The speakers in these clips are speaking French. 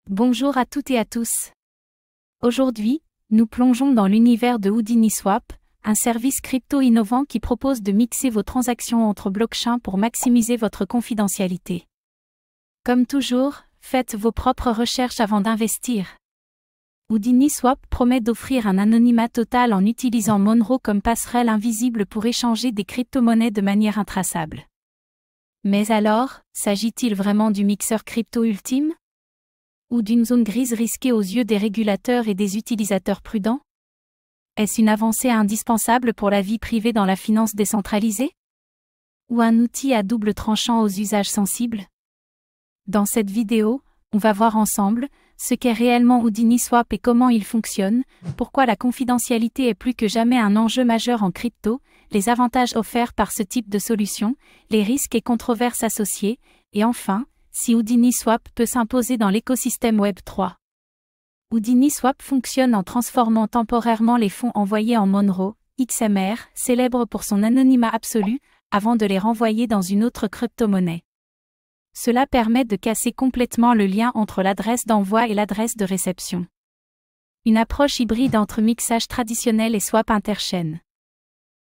Bonjour à toutes et à tous. Aujourd'hui, nous plongeons dans l'univers de Houdini Swap, un service crypto innovant qui propose de mixer vos transactions entre blockchains pour maximiser votre confidentialité. Comme toujours, faites vos propres recherches avant d'investir. Houdini Swap promet d'offrir un anonymat total en utilisant Monero comme passerelle invisible pour échanger des crypto-monnaies de manière intraçable. Mais alors, s'agit-il vraiment du mixeur crypto ultime ? Ou d'une zone grise risquée aux yeux des régulateurs et des utilisateurs prudents? Est-ce une avancée indispensable pour la vie privée dans la finance décentralisée? Ou un outil à double tranchant aux usages sensibles? Dans cette vidéo, on va voir ensemble ce qu'est réellement Houdini Swap et comment il fonctionne, pourquoi la confidentialité est plus que jamais un enjeu majeur en crypto, les avantages offerts par ce type de solution, les risques et controverses associés, et enfin, si Houdini Swap peut s'imposer dans l'écosystème Web3. Houdini Swap fonctionne en transformant temporairement les fonds envoyés en Monero, XMR, célèbre pour son anonymat absolu, avant de les renvoyer dans une autre crypto-monnaie. Cela permet de casser complètement le lien entre l'adresse d'envoi et l'adresse de réception. Une approche hybride entre mixage traditionnel et swap interchain.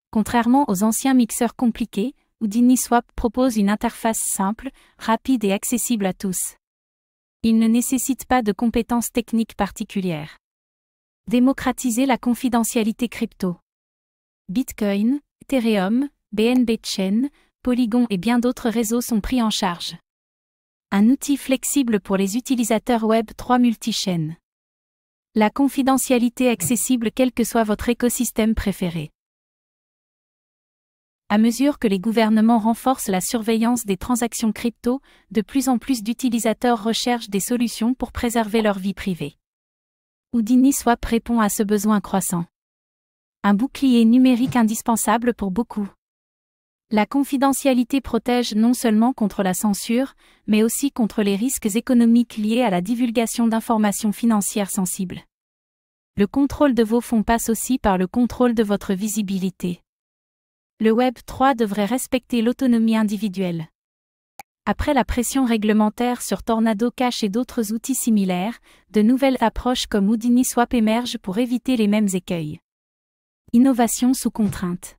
Contrairement aux anciens mixeurs compliqués, Houdini Swap propose une interface simple, rapide et accessible à tous. Il ne nécessite pas de compétences techniques particulières. Démocratiser la confidentialité crypto. Bitcoin, Ethereum, BNB Chain, Polygon et bien d'autres réseaux sont pris en charge. Un outil flexible pour les utilisateurs Web3 multi-chaîne. La confidentialité accessible quel que soit votre écosystème préféré. À mesure que les gouvernements renforcent la surveillance des transactions crypto, de plus en plus d'utilisateurs recherchent des solutions pour préserver leur vie privée. Houdini Swap répond à ce besoin croissant. Un bouclier numérique indispensable pour beaucoup. La confidentialité protège non seulement contre la censure, mais aussi contre les risques économiques liés à la divulgation d'informations financières sensibles. Le contrôle de vos fonds passe aussi par le contrôle de votre visibilité. Le Web3 devrait respecter l'autonomie individuelle. Après la pression réglementaire sur Tornado Cash et d'autres outils similaires, de nouvelles approches comme Houdini Swap émergent pour éviter les mêmes écueils. Innovation sous contrainte.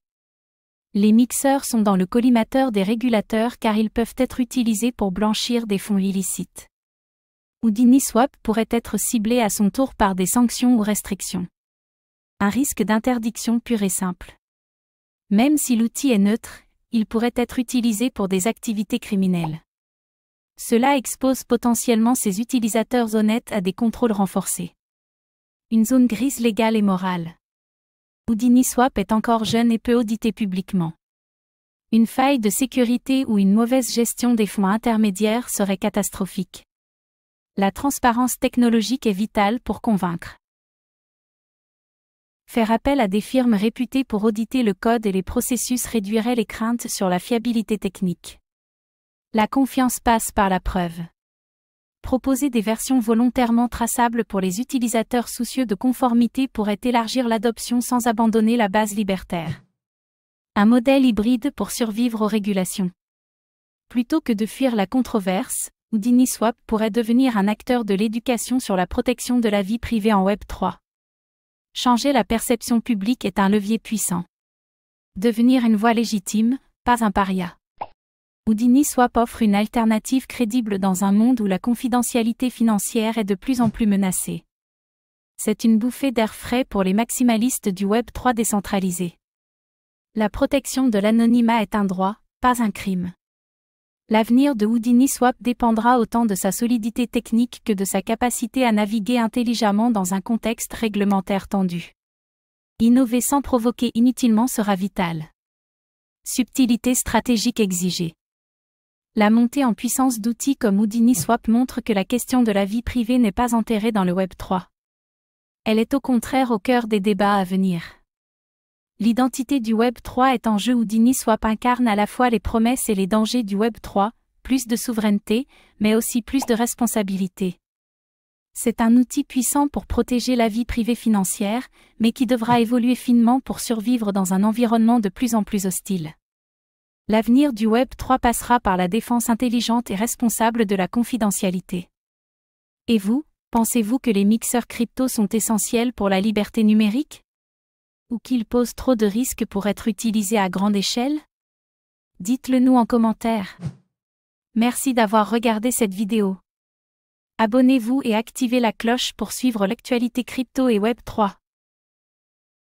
Les mixeurs sont dans le collimateur des régulateurs car ils peuvent être utilisés pour blanchir des fonds illicites. Houdini Swap pourrait être ciblé à son tour par des sanctions ou restrictions. Un risque d'interdiction pur et simple. Même si l'outil est neutre, il pourrait être utilisé pour des activités criminelles. Cela expose potentiellement ses utilisateurs honnêtes à des contrôles renforcés. Une zone grise légale et morale. Houdini Swap est encore jeune et peu audité publiquement. Une faille de sécurité ou une mauvaise gestion des fonds intermédiaires serait catastrophique. La transparence technologique est vitale pour convaincre. Faire appel à des firmes réputées pour auditer le code et les processus réduirait les craintes sur la fiabilité technique. La confiance passe par la preuve. Proposer des versions volontairement traçables pour les utilisateurs soucieux de conformité pourrait élargir l'adoption sans abandonner la base libertaire. Un modèle hybride pour survivre aux régulations. Plutôt que de fuir la controverse, Houdini Swap pourrait devenir un acteur de l'éducation sur la protection de la vie privée en Web3. Changer la perception publique est un levier puissant. Devenir une voix légitime, pas un paria. Houdini Swap offre une alternative crédible dans un monde où la confidentialité financière est de plus en plus menacée. C'est une bouffée d'air frais pour les maximalistes du Web3 décentralisé. La protection de l'anonymat est un droit, pas un crime. L'avenir de Houdini Swap dépendra autant de sa solidité technique que de sa capacité à naviguer intelligemment dans un contexte réglementaire tendu. Innover sans provoquer inutilement sera vital. Subtilité stratégique exigée. La montée en puissance d'outils comme Houdini Swap montre que la question de la vie privée n'est pas enterrée dans le Web3. Elle est au contraire au cœur des débats à venir. L'identité du Web3 est en jeu. Houdini Swap incarne à la fois les promesses et les dangers du Web3, plus de souveraineté, mais aussi plus de responsabilité. C'est un outil puissant pour protéger la vie privée financière, mais qui devra évoluer finement pour survivre dans un environnement de plus en plus hostile. L'avenir du Web3 passera par la défense intelligente et responsable de la confidentialité. Et vous, Pensez-vous que les mixeurs crypto sont essentiels pour la liberté numérique? Ou qu'ils posent trop de risques pour être utilisés à grande échelle? Dites-le nous en commentaire. Merci d'avoir regardé cette vidéo. Abonnez-vous et activez la cloche pour suivre l'actualité crypto et Web3.